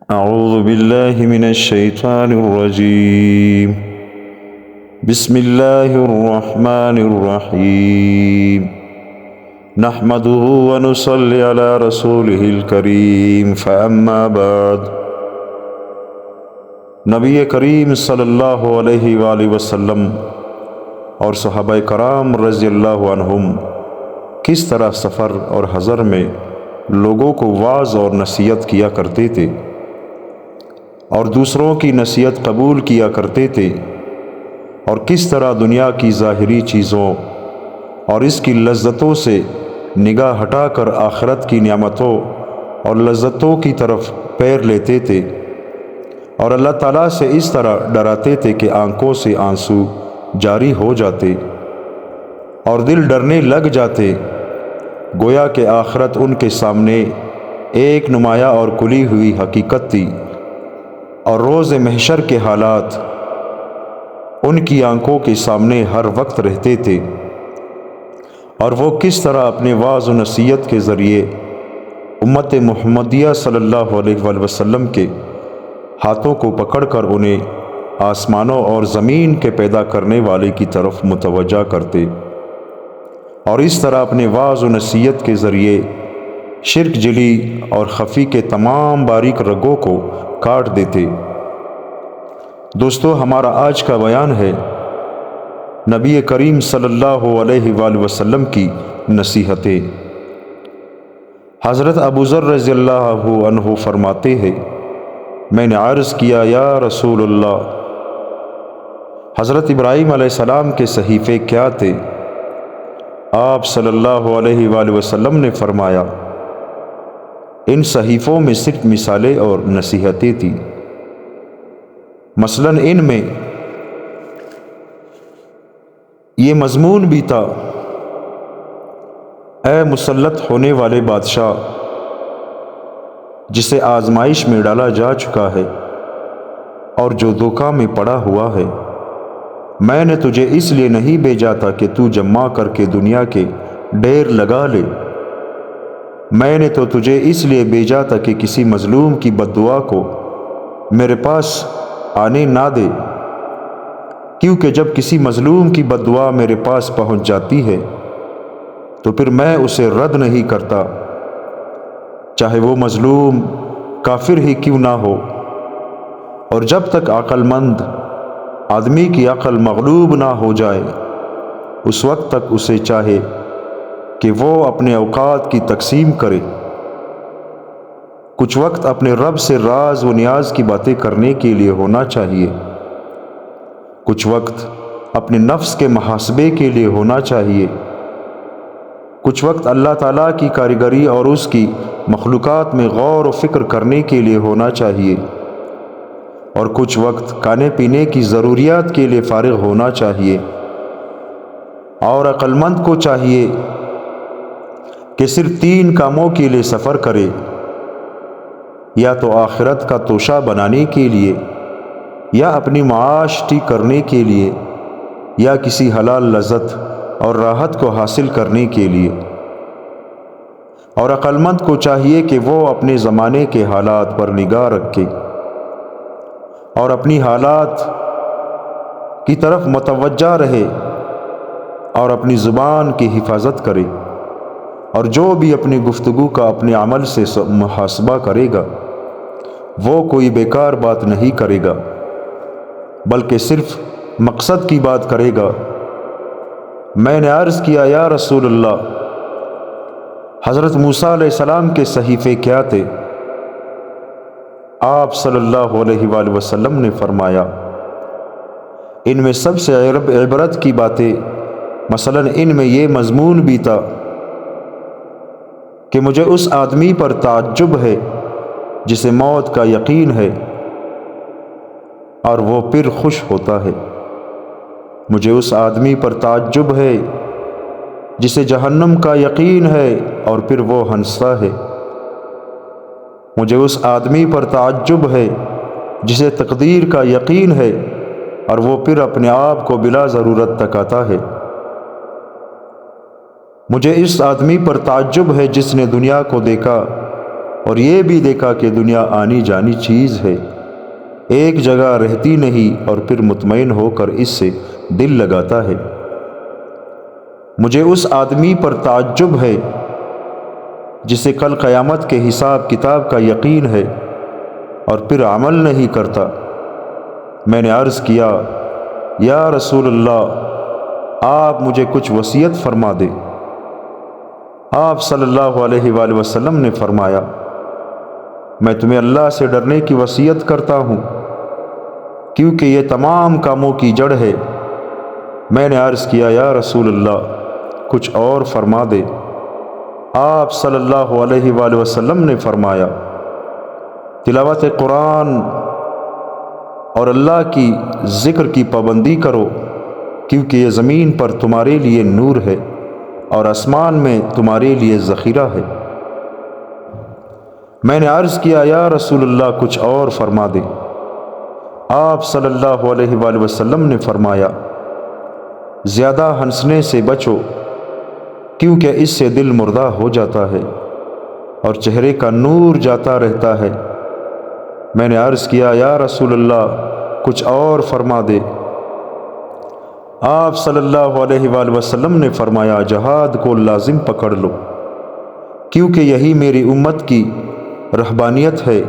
اعوذ باللہ من الشیطان الرجیم بسم اللہ الرحمن الرحیم نحمده ونصلی علی رسولہ الکریم فاما بعد۔ نبی کریم صلی اللہ علیہ وآلہ وسلم اور صحابہ کرام رضی اللہ عنہم کس طرح سفر اور حضر میں لوگوں کو واعظ اور نصیحت کیا کرتے تھے اور دوسروں کی نصیحت قبول کیا کرتے تھے، اور کس طرح دنیا کی ظاہری چیزوں اور اس کی لذتوں سے نگاہ ہٹا کر آخرت کی نعمتوں اور لذتوں کی طرف پیر لیتے تھے، اور اللہ تعالیٰ سے اس طرح ڈراتے تھے کہ آنکھوں سے آنسو جاری ہو جاتے اور دل ڈرنے لگ جاتے، گویا کہ آخرت ان کے سامنے ایک نمایاں اور کھلی ہوئی حقیقت تھی، اور روز محشر کے حالات ان کی آنکھوں کے سامنے ہر وقت رہتے تھے، اور وہ کس طرح اپنے وعظ و نصیحت کے ذریعے امت محمدیہ صلی اللہ علیہ وآلہ وسلم کے ہاتھوں کو پکڑ کر انہیں آسمانوں اور زمین کے پیدا کرنے والے کی طرف متوجہ کرتے، اور اس طرح اپنے وعظ و نصیحت کے ذریعے شرک جلی اور خفی کے تمام باریک رگوں کو کاٹ دیتے۔ دوستو، ہمارا آج کا بیان ہے نبی کریم صلی اللہ علیہ وآلہ وسلم کی نصیحتیں۔ حضرت ابو ذر رضی اللہ عنہ فرماتے ہیں، میں نے عرض کیا، یا رسول اللہ، حضرت ابراہیم علیہ السلام کے صحیفے کیا تھے؟ آپ صلی اللہ علیہ وآلہ وسلم نے فرمایا، ان صحیفوں میں صرف مثالیں اور نصیحتیں تھیں، مثلاً ان میں یہ مضمون بھی تھا، اے مسلط ہونے والے بادشاہ جسے آزمائش میں ڈالا جا چکا ہے اور جو دھوکہ میں پڑا ہوا ہے، میں نے تجھے اس لیے نہیں بھیجا تھا کہ تو جمع کر کے دنیا کے ڈھیر لگا لے، میں نے تو تجھے اس لیے بھیجا تھا کہ کسی مظلوم کی بد دعا کو میرے پاس آنے نہ دے، کیونکہ جب کسی مظلوم کی بد دعا میرے پاس پہنچ جاتی ہے تو پھر میں اسے رد نہیں کرتا، چاہے وہ مظلوم کافر ہی کیوں نہ ہو، اور جب تک عقل مند آدمی کی عقل مغلوب نہ ہو جائے اس وقت تک اسے چاہے کہ وہ اپنے اوقات کی تقسیم کرے، کچھ وقت اپنے رب سے راز و نیاز کی باتیں کرنے کے لیے ہونا چاہیے، کچھ وقت اپنے نفس کے محاسبے کے لیے ہونا چاہیے، کچھ وقت اللہ تعالیٰ کی کاریگری اور اس کی مخلوقات میں غور و فکر کرنے کے لیے ہونا چاہیے، اور کچھ وقت کھانے پینے کی ضروریات کے لیے فارغ ہونا چاہیے۔ اور عقل مند کو چاہیے کہ صرف 3 کاموں کے لیے سفر کرے، یا تو آخرت کا توشہ بنانے کے لیے، یا اپنی معاش ٹھیک کرنے کے لیے، یا کسی حلال لذت اور راحت کو حاصل کرنے کے لیے۔ اور عقل مند کو چاہیے کہ وہ اپنے زمانے کے حالات پر نگاہ رکھے اور اپنی حالات کی طرف متوجہ رہے اور اپنی زبان کی حفاظت کرے، اور جو بھی اپنی گفتگو کا اپنے عمل سے محاسبہ کرے گا وہ کوئی بیکار بات نہیں کرے گا بلکہ صرف مقصد کی بات کرے گا۔ میں نے عرض کیا، یا رسول اللہ، حضرت موسیٰ علیہ السلام کے صحیفے کیا تھے؟ آپ صلی اللہ علیہ وآلہ وسلم نے فرمایا، ان میں سب سے عبرت کی باتیں، مثلاً ان میں یہ مضمون بھی تھا کہ مجھے اس آدمی پر تعجب ہے جسے موت کا یقین ہے اور وہ پھر خوش ہوتا ہے، مجھے اس آدمی پر تعجب ہے جسے جہنم کا یقین ہے اور پھر وہ ہنستا ہے، مجھے اس آدمی پر تعجب ہے جسے تقدیر کا یقین ہے اور وہ پھر اپنے آپ کو بلا ضرورت تکاتا ہے، مجھے اس آدمی پر تعجب ہے جس نے دنیا کو دیکھا اور یہ بھی دیکھا کہ دنیا آنی جانی چیز ہے، ایک جگہ رہتی نہیں اور پھر مطمئن ہو کر اس سے دل لگاتا ہے۔ مجھے اس آدمی پر تعجب ہے جسے کل قیامت کے حساب کتاب کا یقین ہے اور پھر عمل نہیں کرتا۔ میں نے عرض کیا، یا رسول اللہ، آپ مجھے کچھ وصیت فرما دیں۔ آپ صلی اللہ علیہ وآلہ وسلم نے فرمایا، میں تمہیں اللہ سے ڈرنے کی وصیت کرتا ہوں، کیونکہ یہ تمام کاموں کی جڑ ہے۔ میں نے عرض کیا، یا رسول اللہ، کچھ اور فرما دے۔ آپ صلی اللہ علیہ وآلہ وسلم نے فرمایا، تلاوت قرآن اور اللہ کی ذکر کی پابندی کرو، کیونکہ یہ زمین پر تمہارے لیے نور ہے اور آسمان میں تمہارے لیے ذخیرہ ہے۔ میں نے عرض کیا، یا رسول اللہ، کچھ اور فرما دے۔ آپ صلی اللہ علیہ وآلہ وسلم نے فرمایا، زیادہ ہنسنے سے بچو، کیونکہ اس سے دل مردہ ہو جاتا ہے اور چہرے کا نور جاتا رہتا ہے۔ میں نے عرض کیا، یا رسول اللہ، کچھ اور فرما دے۔ آپ صلی اللہ علیہ وآلہ وسلم نے فرمایا، جہاد کو لازم پکڑ لو، کیونکہ یہی میری امت کی رہبانیت ہے۔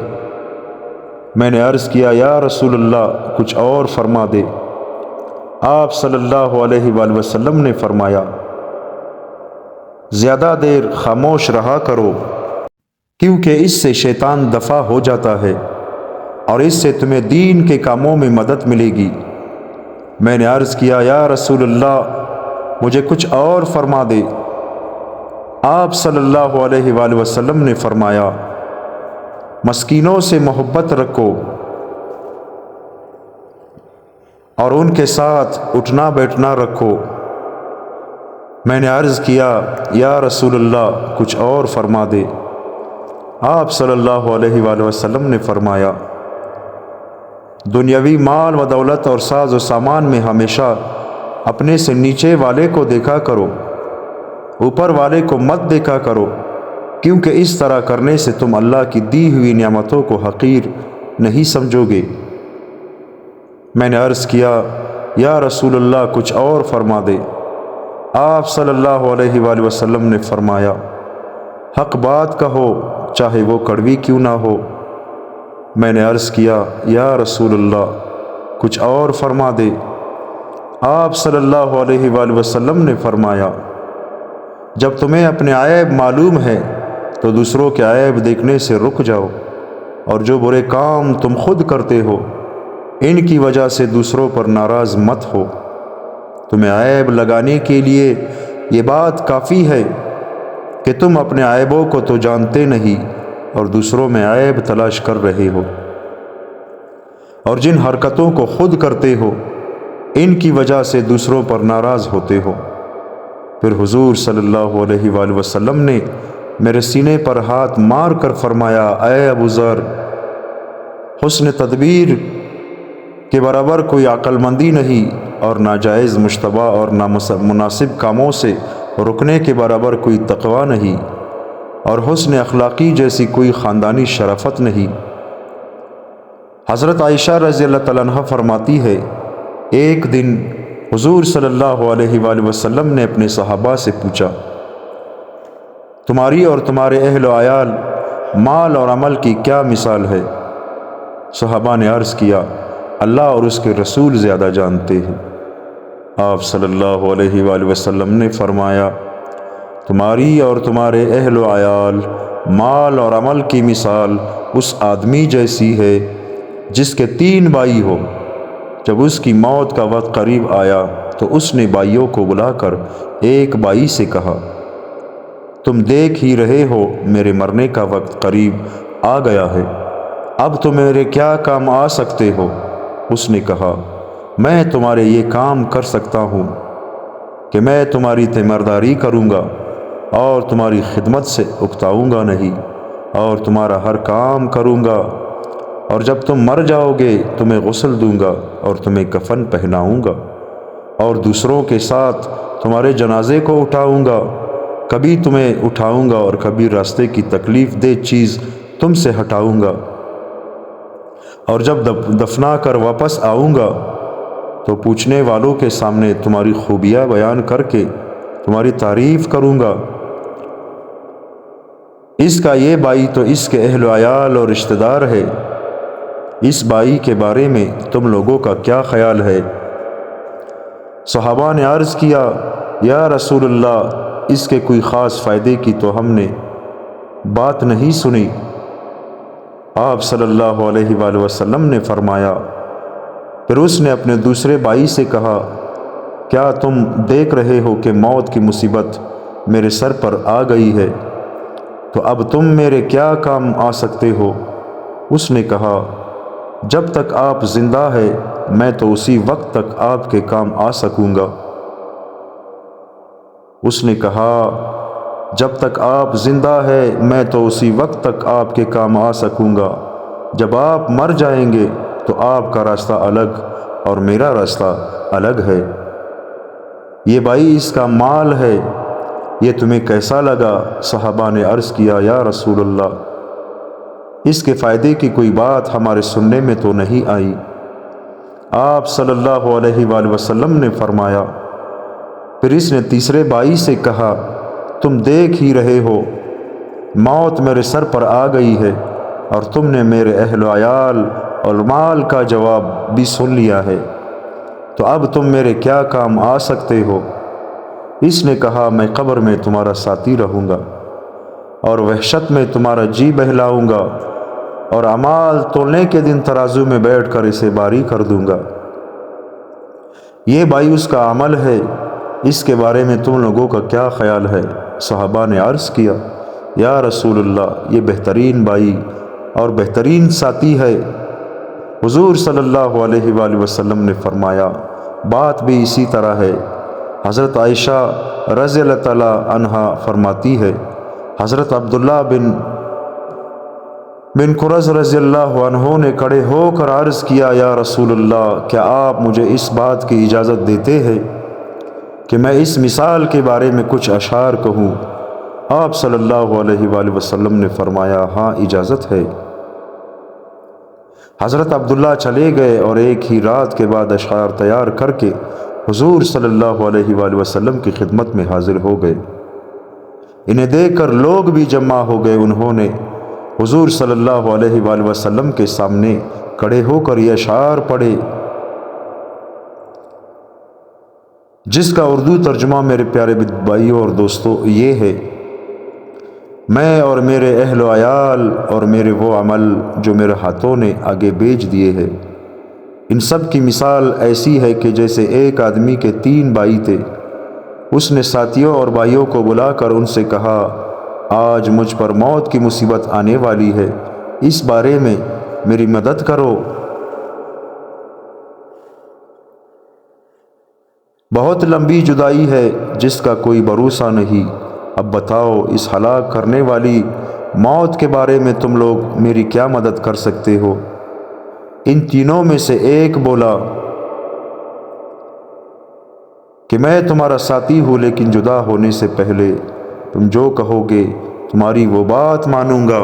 میں نے عرض کیا، یا رسول اللہ، کچھ اور فرما دے۔ آپ صلی اللہ علیہ وآلہ وسلم نے فرمایا، زیادہ دیر خاموش رہا کرو، کیونکہ اس سے شیطان دفع ہو جاتا ہے اور اس سے تمہیں دین کے کاموں میں مدد ملے گی۔ میں نے عرض کیا، یا رسول اللہ، مجھے کچھ اور فرما دے۔ آپ صلی اللہ علیہ وآلہ وسلم نے فرمایا، مسکینوں سے محبت رکھو اور ان کے ساتھ اٹھنا بیٹھنا رکھو۔ میں نے عرض کیا، یا رسول اللہ، کچھ اور فرما دے۔ آپ صلی اللہ علیہ وآلہ وسلم نے فرمایا، دنیاوی مال و دولت اور ساز و سامان میں ہمیشہ اپنے سے نیچے والے کو دیکھا کرو، اوپر والے کو مت دیکھا کرو، کیونکہ اس طرح کرنے سے تم اللہ کی دی ہوئی نعمتوں کو حقیر نہیں سمجھو گے۔ میں نے عرض کیا، یا رسول اللہ، کچھ اور فرما دے۔ آپ صلی اللہ علیہ وآلہ وسلم نے فرمایا، حق بات کہو، چاہے وہ کڑوی کیوں نہ ہو۔ میں نے عرض کیا، یا رسول اللہ، کچھ اور فرما دے۔ آپ صلی اللہ علیہ وآلہ وسلم نے فرمایا، جب تمہیں اپنے عیب معلوم ہے تو دوسروں کے عیب دیکھنے سے رک جاؤ، اور جو برے کام تم خود کرتے ہو ان کی وجہ سے دوسروں پر ناراض مت ہو۔ تمہیں عیب لگانے کے لیے یہ بات کافی ہے کہ تم اپنے عیبوں کو تو جانتے نہیں اور دوسروں میں عیب تلاش کر رہے ہو، اور جن حرکتوں کو خود کرتے ہو ان کی وجہ سے دوسروں پر ناراض ہوتے ہو۔ پھر حضور صلی اللہ علیہ وآلہ وسلم نے میرے سینے پر ہاتھ مار کر فرمایا، اے ابو ذر، حسن تدبیر کے برابر کوئی عقل مندی نہیں، اور ناجائز مشتبہ اور نامناسب کاموں سے رکنے کے برابر کوئی تقوی نہیں، اور حسن اخلاقی جیسی کوئی خاندانی شرافت نہیں۔ حضرت عائشہ رضی اللہ تعالیٰ عنہ فرماتی ہے، ایک دن حضور صلی اللہ علیہ وآلہ وسلم نے اپنے صحابہ سے پوچھا، تمہاری اور تمہارے اہل و عیال، مال اور عمل کی کیا مثال ہے؟ صحابہ نے عرض کیا، اللہ اور اس کے رسول زیادہ جانتے ہیں۔ آپ صلی اللہ علیہ وآلہ وسلم نے فرمایا، تمہاری اور تمہارے اہل و عیال، مال اور عمل کی مثال اس آدمی جیسی ہے جس کے 3 بھائی ہو۔ جب اس کی موت کا وقت قریب آیا تو اس نے بھائیوں کو بلا کر ایک بھائی سے کہا، تم دیکھ ہی رہے ہو میرے مرنے کا وقت قریب آ گیا ہے، اب تم میرے کیا کام آ سکتے ہو؟ اس نے کہا، میں تمہارے یہ کام کر سکتا ہوں کہ میں تمہاری تیمارداری کروں گا اور تمہاری خدمت سے اکتاؤں گا نہیں، اور تمہارا ہر کام کروں گا، اور جب تم مر جاؤ گے تمہیں غسل دوں گا اور تمہیں کفن پہناؤں گا، اور دوسروں کے ساتھ تمہارے جنازے کو اٹھاؤں گا، کبھی تمہیں اٹھاؤں گا اور کبھی راستے کی تکلیف دہ چیز تم سے ہٹاؤں گا، اور جب دفنا کر واپس آؤں گا تو پوچھنے والوں کے سامنے تمہاری خوبیاں بیان کر کے تمہاری تعریف کروں گا۔ اس کا یہ بھائی تو اس کے اہل و عیال اور رشتہ دار ہے، اس بھائی کے بارے میں تم لوگوں کا کیا خیال ہے؟ صحابہ نے عرض کیا، یا رسول اللہ، اس کے کوئی خاص فائدے کی تو ہم نے بات نہیں سنی۔ آپ صلی اللہ علیہ وآلہ وسلم نے فرمایا، پھر اس نے اپنے دوسرے بھائی سے کہا، کیا تم دیکھ رہے ہو کہ موت کی مصیبت میرے سر پر آ گئی ہے، تو اب تم میرے کیا کام آ سکتے ہو؟ اس نے کہا، جب تک آپ زندہ ہے میں تو اسی وقت تک آپ کے کام آ سکوں گا۔ اس نے کہا، جب تک آپ زندہ ہے میں تو اسی وقت تک آپ کے کام آ سکوں گا، جب آپ مر جائیں گے تو آپ کا راستہ الگ اور میرا راستہ الگ ہے۔ یہ بھائی اس کا مال ہے، یہ تمہیں کیسا لگا؟ صحابہ نے عرض کیا، یا رسول اللہ، اس کے فائدے کی کوئی بات ہمارے سننے میں تو نہیں آئی۔ آپ صلی اللہ علیہ وآلہ وسلم نے فرمایا، پھر اس نے تیسرے بھائی سے کہا، تم دیکھ ہی رہے ہو موت میرے سر پر آ گئی ہے، اور تم نے میرے اہل و عیال اور مال کا جواب بھی سن لیا ہے، تو اب تم میرے کیا کام آ سکتے ہو؟ اس نے کہا، میں قبر میں تمہارا ساتھی رہوں گا، اور وحشت میں تمہارا جی بہلاؤں گا، اور اعمال تولنے کے دن ترازو میں بیٹھ کر اسے باری کر دوں گا۔ یہ بھائی اس کا عمل ہے، اس کے بارے میں تم لوگوں کا کیا خیال ہے؟ صحابہ نے عرض کیا، یا رسول اللہ، یہ بہترین بھائی اور بہترین ساتھی ہے۔ حضور صلی اللہ علیہ وآلہ وسلم نے فرمایا، بات بھی اسی طرح ہے۔ حضرت عائشہ رضی اللہ تعالی عنہا فرماتی ہے، حضرت عبداللہ بن قرظ رضی اللہ عنہ نے کھڑے ہو کر عرض کیا، یا رسول اللہ، کیا آپ مجھے اس بات کی اجازت دیتے ہیں کہ میں اس مثال کے بارے میں کچھ اشعار کہوں؟ آپ صلی اللہ علیہ وآلہ وسلم نے فرمایا، ہاں اجازت ہے۔ حضرت عبداللہ چلے گئے اور ایک ہی رات کے بعد اشعار تیار کر کے حضور صلی اللہ علیہ وآلہ وسلم کی خدمت میں حاضر ہو گئے۔ انہیں دیکھ کر لوگ بھی جمع ہو گئے۔ انہوں نے حضور صلی اللہ علیہ وآلہ وسلم کے سامنے کھڑے ہو کر یہ اشعار پڑھے، جس کا اردو ترجمہ میرے پیارے بھائیوں اور دوستوں یہ ہے، میں اور میرے اہل و عیال اور میرے وہ عمل جو میرے ہاتھوں نے آگے بھیج دیے ہیں، ان سب کی مثال ایسی ہے کہ جیسے ایک آدمی کے 3 بھائی تھے۔ اس نے ساتھیوں اور بھائیوں کو بلا کر ان سے کہا، آج مجھ پر موت کی مصیبت آنے والی ہے، اس بارے میں میری مدد کرو۔ بہت لمبی جدائی ہے جس کا کوئی بھروسہ نہیں، اب بتاؤ اس ہلاک کرنے والی موت کے بارے میں تم لوگ میری کیا مدد کر سکتے ہو؟ ان تینوں میں سے ایک بولا کہ میں تمہارا ساتھی ہوں، لیکن جدا ہونے سے پہلے تم جو کہو گے تمہاری وہ بات مانوں گا،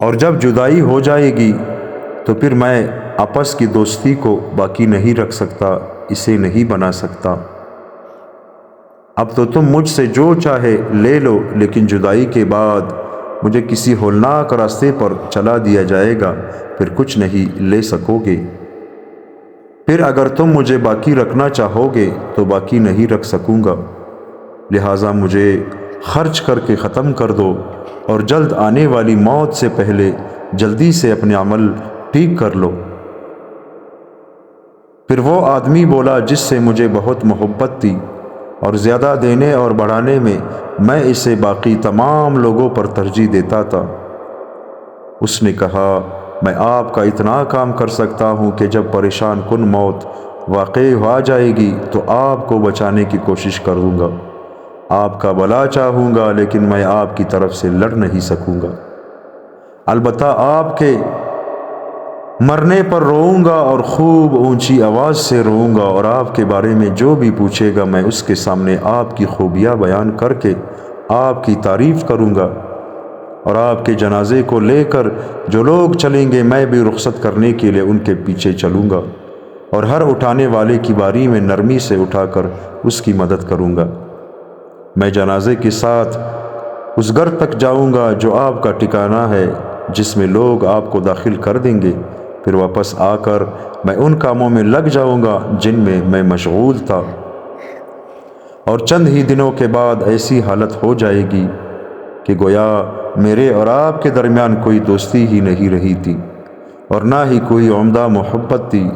اور جب جدائی ہو جائے گی تو پھر میں آپس کی دوستی کو باقی نہیں رکھ سکتا، اسے نہیں بنا سکتا۔ اب تو تم مجھ سے جو چاہے لے لو، لیکن جدائی کے بعد مجھے کسی ہولناک راستے پر چلا دیا جائے گا، پھر کچھ نہیں لے سکو گے۔ پھر اگر تم مجھے باقی رکھنا چاہو گے تو باقی نہیں رکھ سکوں گا، لہٰذا مجھے خرچ کر کے ختم کر دو، اور جلد آنے والی موت سے پہلے جلدی سے اپنے عمل ٹھیک کر لو۔ پھر وہ آدمی بولا جس سے مجھے بہت محبت تھی اور زیادہ دینے اور بڑھانے میں اسے باقی تمام لوگوں پر ترجیح دیتا تھا۔ اس نے کہا، میں آپ کا اتنا کام کر سکتا ہوں کہ جب پریشان کن موت واقع ہو جائے گی تو آپ کو بچانے کی کوشش کروں گا، آپ کا بھلا چاہوں گا، لیکن میں آپ کی طرف سے لڑ نہیں سکوں گا۔ البتہ آپ کے مرنے پر روؤں گا اور خوب اونچی آواز سے روؤں گا، اور آپ کے بارے میں جو بھی پوچھے گا میں اس کے سامنے آپ کی خوبیاں بیان کر کے آپ کی تعریف کروں گا۔ اور آپ کے جنازے کو لے کر جو لوگ چلیں گے میں بھی رخصت کرنے کے لیے ان کے پیچھے چلوں گا، اور ہر اٹھانے والے کی باری میں نرمی سے اٹھا کر اس کی مدد کروں گا۔ میں جنازے کے ساتھ اس گھر تک جاؤں گا جو آپ کا ٹھکانہ ہے، جس میں لوگ آپ کو داخل کر دیں گے، پھر واپس آ کر میں ان کاموں میں لگ جاؤں گا جن میں میں مشغول تھا، اور چند ہی دنوں کے بعد ایسی حالت ہو جائے گی کہ گویا میرے اور آپ کے درمیان کوئی دوستی ہی نہیں رہی تھی، اور نہ ہی کوئی عمدہ محبت تھی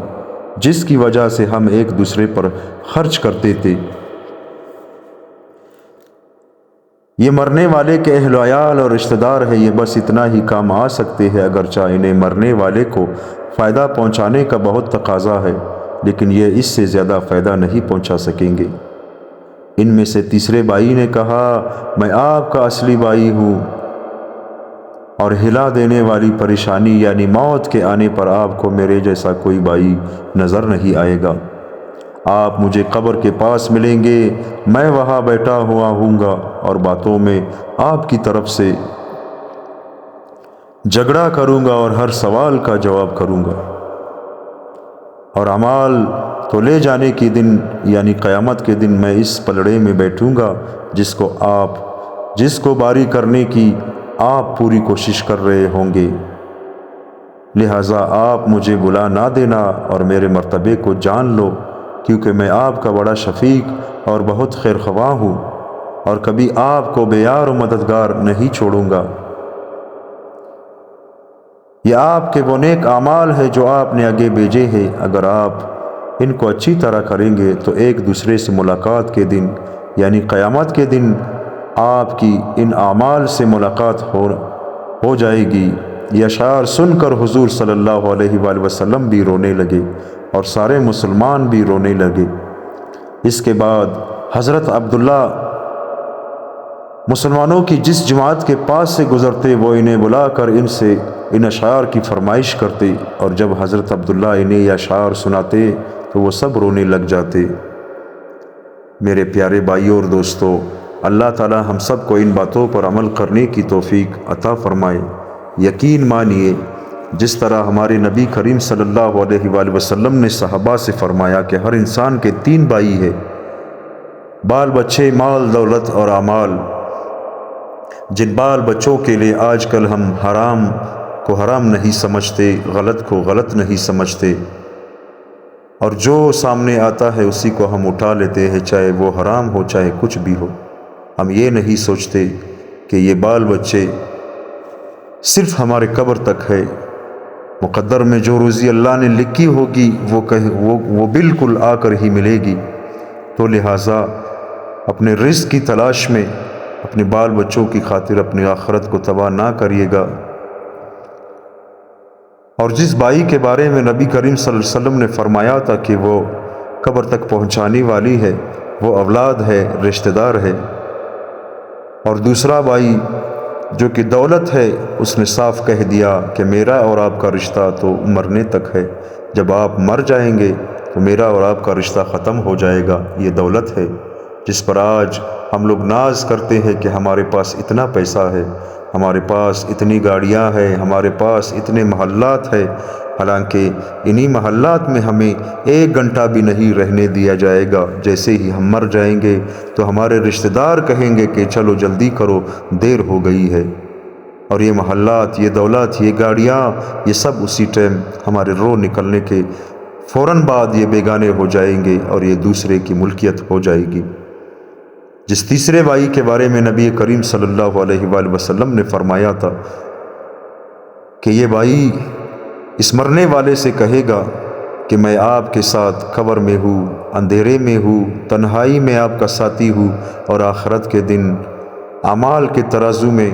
جس کی وجہ سے ہم ایک دوسرے پر خرچ کرتے تھے۔ یہ مرنے والے کے اہل و عیال اور رشتہ دار ہے، یہ بس اتنا ہی کام آ سکتے ہیں، اگرچہ انہیں مرنے والے کو فائدہ پہنچانے کا بہت تقاضا ہے، لیکن یہ اس سے زیادہ فائدہ نہیں پہنچا سکیں گے۔ ان میں سے تیسرے بھائی نے کہا، میں آپ کا اصلی بھائی ہوں، اور ہلا دینے والی پریشانی یعنی موت کے آنے پر آپ کو میرے جیسا کوئی بھائی نظر نہیں آئے گا۔ آپ مجھے قبر کے پاس ملیں گے، میں وہاں بیٹھا ہوا ہوں گا اور باتوں میں آپ کی طرف سے جھگڑا کروں گا اور ہر سوال کا جواب کروں گا، اور اعمال تو لے جانے کے دن یعنی قیامت کے دن میں اس پلڑے میں بیٹھوں گا جس کو باری کرنے کی آپ پوری کوشش کر رہے ہوں گے۔ لہٰذا آپ مجھے بلا نہ دینا اور میرے مرتبے کو جان لو، کیونکہ میں آپ کا بڑا شفیق اور بہت خیر خواہ ہوں، اور کبھی آپ کو بے یار و مددگار نہیں چھوڑوں گا۔ یہ آپ کے وہ نیک اعمال ہے جو آپ نے آگے بھیجے ہیں، اگر آپ ان کو اچھی طرح کریں گے تو ایک دوسرے سے ملاقات کے دن یعنی قیامت کے دن آپ کی ان اعمال سے ملاقات ہو جائے گی۔ یہ اشعار سن کر حضور صلی اللہ علیہ وآلہ وسلم بھی رونے لگے اور سارے مسلمان بھی رونے لگے۔ اس کے بعد حضرت عبداللہ مسلمانوں کی جس جماعت کے پاس سے گزرتے وہ انہیں بلا کر ان سے ان اشعار کی فرمائش کرتے، اور جب حضرت عبداللہ انہیں یہ اشعار سناتے تو وہ سب رونے لگ جاتے۔ میرے پیارے بھائیوں اور دوستو، اللہ تعالی ہم سب کو ان باتوں پر عمل کرنے کی توفیق عطا فرمائے۔ یقین مانیے، جس طرح ہمارے نبی کریم صلی اللہ علیہ وآلہ وسلم نے صحابہ سے فرمایا کہ ہر انسان کے 3 بھائی ہیں، بال بچے، مال دولت اور اعمال۔ جن بال بچوں کے لیے آج کل ہم حرام کو حرام نہیں سمجھتے، غلط کو غلط نہیں سمجھتے، اور جو سامنے آتا ہے اسی کو ہم اٹھا لیتے ہیں، چاہے وہ حرام ہو چاہے کچھ بھی ہو۔ ہم یہ نہیں سوچتے کہ یہ بال بچے صرف ہمارے قبر تک ہے، مقدر میں جو روزی اللہ نے لکھی ہوگی وہ بالکل آ کر ہی ملے گی۔ تو لہٰذا اپنے رزق کی تلاش میں اپنے بال بچوں کی خاطر اپنی آخرت کو تباہ نہ کریے گا۔ اور جس بھائی کے بارے میں نبی کریم صلی اللہ علیہ وسلم نے فرمایا تھا کہ وہ قبر تک پہنچانے والی ہے، وہ اولاد ہے، رشتہ دار ہے، اور دوسرا بھائی جو کہ دولت ہے، اس نے صاف کہہ دیا کہ میرا اور آپ کا رشتہ تو مرنے تک ہے، جب آپ مر جائیں گے تو میرا اور آپ کا رشتہ ختم ہو جائے گا۔ یہ دولت ہے جس پر آج ہم لوگ ناز کرتے ہیں کہ ہمارے پاس اتنا پیسہ ہے، ہمارے پاس اتنی گاڑیاں ہیں، ہمارے پاس اتنے محلات ہیں، حالانکہ انہی محلات میں ہمیں 1 گھنٹہ بھی نہیں رہنے دیا جائے گا۔ جیسے ہی ہم مر جائیں گے تو ہمارے رشتہ دار کہیں گے کہ چلو جلدی کرو، دیر ہو گئی ہے، اور یہ محلات، یہ دولت، یہ گاڑیاں، یہ سب اسی ٹائم ہمارے روح نکلنے کے فوراً بعد یہ بیگانے ہو جائیں گے اور یہ دوسرے کی ملکیت ہو جائے گی۔ جس تیسرے بھائی کے بارے میں نبی کریم صلی اللہ علیہ وآلہ وسلم نے فرمایا تھا کہ یہ بھائی اس مرنے والے سے کہے گا کہ میں آپ کے ساتھ قبر میں ہوں، اندھیرے میں ہوں، تنہائی میں آپ کا ساتھی ہوں، اور آخرت کے دن اعمال کے ترازو میں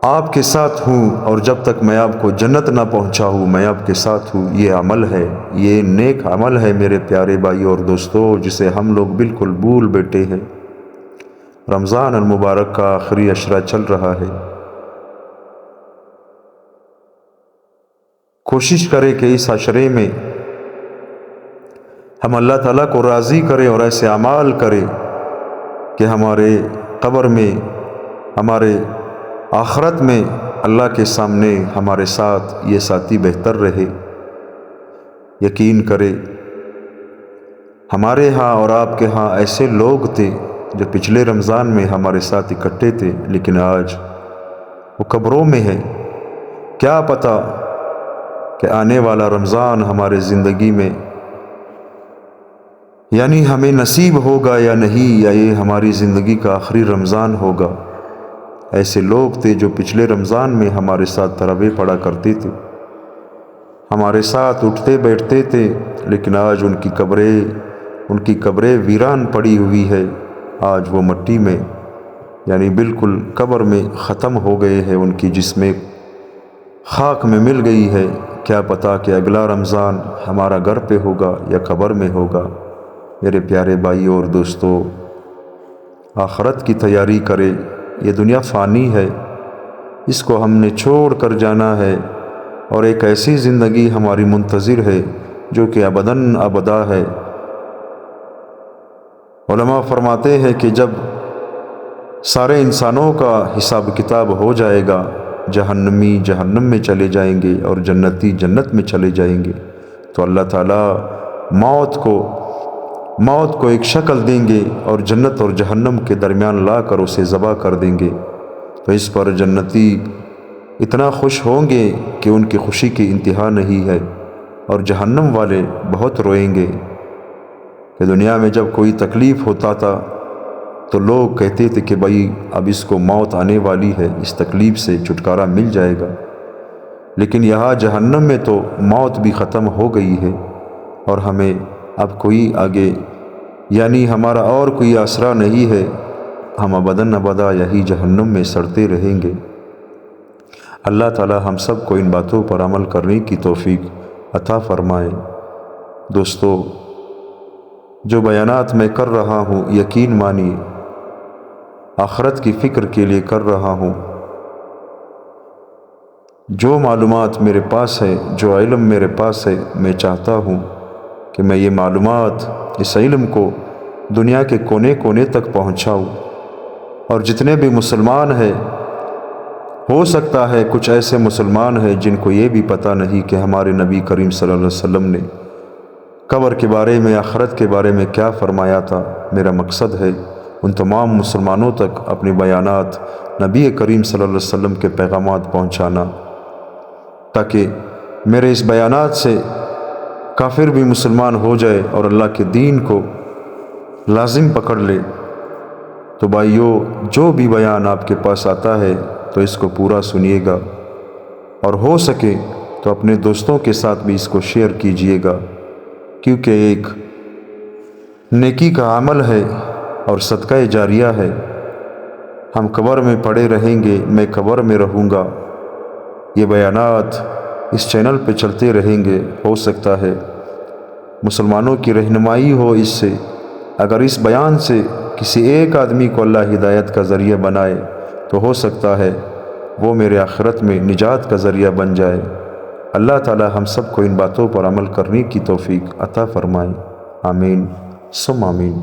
آپ کے ساتھ ہوں، اور جب تک میں آپ کو جنت نہ پہنچاؤں میں آپ کے ساتھ ہوں۔ یہ عمل ہے، یہ نیک عمل ہے میرے پیارے بھائی اور دوستو، جسے ہم لوگ بالکل بھول بیٹھے ہیں۔ رمضان المبارک کا آخری عشرہ چل رہا ہے، کوشش کرے کہ اس عشرے میں ہم اللہ تعالیٰ کو راضی کریں اور ایسے اعمال کریں کہ ہمارے قبر میں ہمارے آخرت میں اللہ کے سامنے ہمارے ساتھ یہ ساتھی بہتر رہے۔ یقین کرے ہمارے ہاں اور آپ کے ہاں ایسے لوگ تھے جو پچھلے رمضان میں ہمارے ساتھ اکٹھے تھے، لیکن آج وہ قبروں میں ہے۔ کیا پتہ کہ آنے والا رمضان ہمارے زندگی میں یعنی ہمیں نصیب ہوگا یا نہیں، یا یہ ہماری زندگی کا آخری رمضان ہوگا۔ ایسے لوگ تھے جو پچھلے رمضان میں ہمارے ساتھ تراویح پڑھا کرتے تھے، ہمارے ساتھ اٹھتے بیٹھتے تھے، لیکن آج ان کی قبریں ویران پڑی ہوئی ہے۔ آج وہ مٹی میں یعنی بالکل قبر میں ختم ہو گئے ہیں، ان کی جسمیں خاک میں مل گئی ہے۔ کیا پتہ کہ اگلا رمضان ہمارا گھر پہ ہوگا یا قبر میں ہوگا۔ میرے پیارے بھائی اور دوستو، آخرت کی تیاری کرے۔ یہ دنیا فانی ہے، اس کو ہم نے چھوڑ کر جانا ہے، اور ایک ایسی زندگی ہماری منتظر ہے جو کہ ابداً ابدا ہے۔ علماء فرماتے ہیں کہ جب سارے انسانوں کا حساب کتاب ہو جائے گا، جہنمی جہنم میں چلے جائیں گے اور جنتی جنت میں چلے جائیں گے، تو اللہ تعالیٰ موت کو ایک شکل دیں گے اور جنت اور جہنم کے درمیان لا کر اسے ذبح کر دیں گے۔ تو اس پر جنتی اتنا خوش ہوں گے کہ ان کی خوشی کی انتہا نہیں ہے، اور جہنم والے بہت روئیں گے کہ دنیا میں جب کوئی تکلیف ہوتا تھا تو لوگ کہتے تھے کہ بھائی اب اس کو موت آنے والی ہے، اس تکلیف سے چھٹکارا مل جائے گا، لیکن یہاں جہنم میں تو موت بھی ختم ہو گئی ہے، اور ہمیں اب کوئی آگے یعنی ہمارا اور کوئی آسرا نہیں ہے۔ ہم ابداً ابدا یہی جہنم میں سڑتے رہیں گے۔ اللہ تعالی ہم سب کو ان باتوں پر عمل کرنے کی توفیق عطا فرمائے۔ دوستو، جو بیانات میں کر رہا ہوں، یقین مانیے آخرت کی فکر کے لیے کر رہا ہوں۔ جو معلومات میرے پاس ہے، جو علم میرے پاس ہے، میں چاہتا ہوں کہ میں یہ معلومات، اس علم کو دنیا کے کونے کونے تک پہنچاؤں، اور جتنے بھی مسلمان ہیں، ہو سکتا ہے کچھ ایسے مسلمان ہیں جن کو یہ بھی پتہ نہیں کہ ہمارے نبی کریم صلی اللہ علیہ وسلم نے قبر کے بارے میں، آخرت کے بارے میں کیا فرمایا تھا۔ میرا مقصد ہے ان تمام مسلمانوں تک اپنے بیانات، نبی کریم صلی اللہ علیہ وسلم کے پیغامات پہنچانا، تاکہ میرے اس بیانات سے کافر بھی مسلمان ہو جائے اور اللہ کے دین کو لازم پکڑ لے۔ تو بھائیو، جو بھی بیان آپ کے پاس آتا ہے تو اس کو پورا سنیے گا، اور ہو سکے تو اپنے دوستوں کے ساتھ بھی اس کو شیئر کیجئے گا، کیونکہ ایک نیکی کا عمل ہے اور صدقہ جاریہ ہے۔ ہم قبر میں پڑے رہیں گے، میں قبر میں رہوں گا، یہ بیانات اس چینل پہ چلتے رہیں گے۔ ہو سکتا ہے مسلمانوں کی رہنمائی ہو اس سے۔ اگر اس بیان سے کسی ایک آدمی کو اللہ ہدایت کا ذریعہ بنائے تو ہو سکتا ہے وہ میرے آخرت میں نجات کا ذریعہ بن جائے۔ اللہ تعالی ہم سب کو ان باتوں پر عمل کرنے کی توفیق عطا فرمائے۔ آمین ثم آمین۔